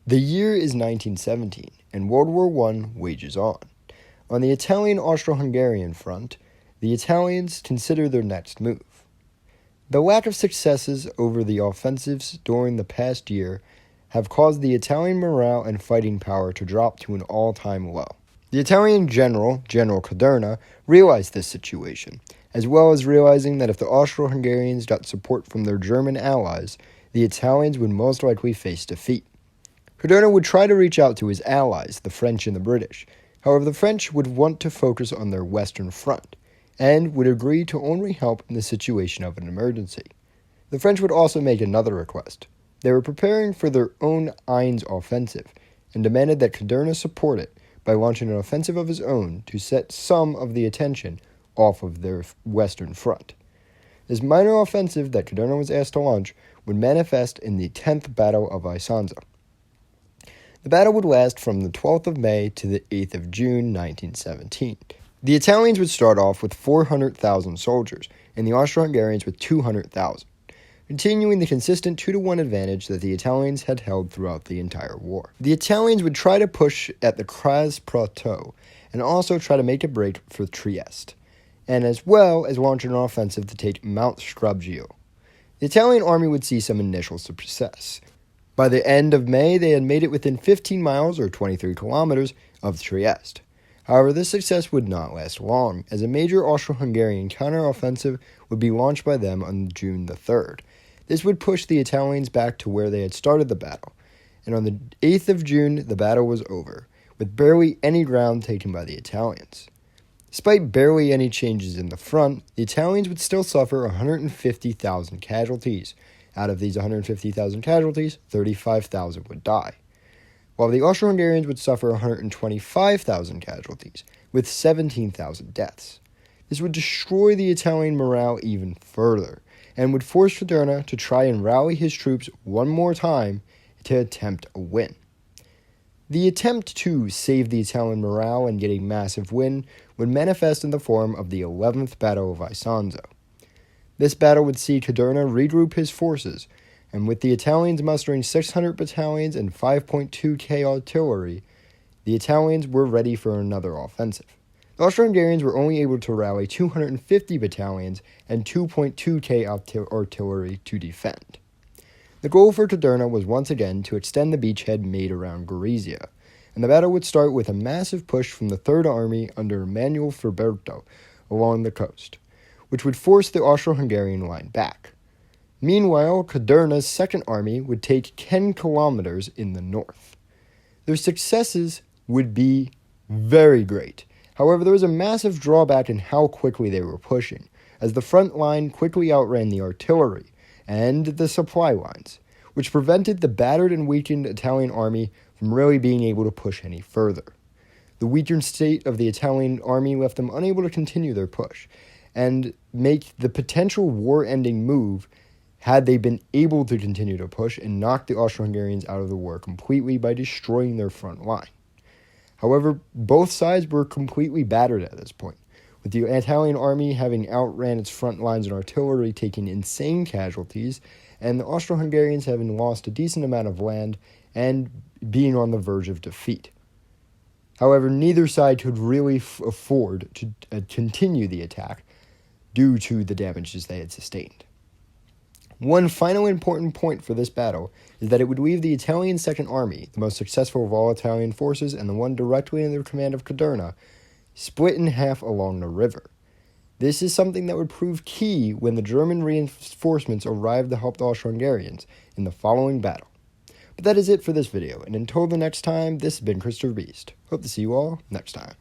The year is 1917, and World War I wages on. On the Italian-Austro-Hungarian front, the Italians consider their next move. The lack of successes over the offensives during the past year have caused the Italian morale and fighting power to drop to an all-time low. The Italian General Cadorna, realized this situation, as well as realizing that if the Austro-Hungarians got support from their German allies, the Italians would most likely face defeat. Cadorna would try to reach out to his allies, the French and the British. However, the French would want to focus on their western front, and would agree to only help in the situation of an emergency. The French would also make another request. They were preparing for their own Aisne offensive, and demanded that Cadorna support it by launching an offensive of his own to set some of the attention off of their western front. This minor offensive that Cadorna was asked to launch would manifest in the 10th Battle of Isonzo. The battle would last from the 12th of May to the 8th of June 1917. The Italians would start off with 400,000 soldiers, and the Austro-Hungarians with 200,000, continuing the consistent 2-to-1 advantage that the Italians had held throughout the entire war. The Italians would try to push at the Caporetto, and also try to make a break for Trieste, and as well as launch an offensive to take Mount Scribio. The Italian army would see some initial success. By the end of May, they had made it within 15 miles or 23 kilometers of Trieste. However, this success would not last long, as a major Austro-Hungarian counter-offensive would be launched by them on June the 3rd. This would push the Italians back to where they had started the battle, and on the 8th of June, the battle was over, with barely any ground taken by the Italians. Despite barely any changes in the front, the Italians would still suffer 150,000 casualties. Out of these 150,000 casualties, 35,000 would die, while the Austro-Hungarians would suffer 125,000 casualties, with 17,000 deaths. This would destroy the Italian morale even further, and would force Cadorna to try and rally his troops one more time to attempt a win. The attempt to save the Italian morale and get a massive win would manifest in the form of the 11th Battle of Isonzo. This battle would see Cadorna regroup his forces, and with the Italians mustering 600 battalions and 5.2k artillery, the Italians were ready for another offensive. The Austro-Hungarians were only able to rally 250 battalions and 2.2k artillery to defend. The goal for Cadorna was once again to extend the beachhead made around Gorizia, and the battle would start with a massive push from the Third Army under Manuel Caporetto along the coast, which would force the Austro-Hungarian line back. Meanwhile, Cadorna's Second Army would take 10 kilometers in the north. Their successes would be very great. However, there was a massive drawback in how quickly they were pushing, as the front line quickly outran the artillery and the supply lines, which prevented the battered and weakened Italian army from really being able to push any further. The weakened state of the Italian army left them unable to continue their push, and make the potential war-ending move had they been able to continue to push and knock the Austro-Hungarians out of the war completely by destroying their front line. However, both sides were completely battered at this point, with the Italian army having outran its front lines and artillery taking insane casualties, and the Austro-Hungarians having lost a decent amount of land and being on the verge of defeat. However, neither side could really afford to continue the attack due to the damages they had sustained. One final important point for this battle is that it would leave the Italian Second Army, the most successful of all Italian forces and the one directly under the command of Cadorna, split in half along the river. This is something that would prove key when the German reinforcements arrived to help the Austro-Hungarians in the following battle. But that is it for this video, and until the next time, this has been Christopher Beast. Hope to see you all next time.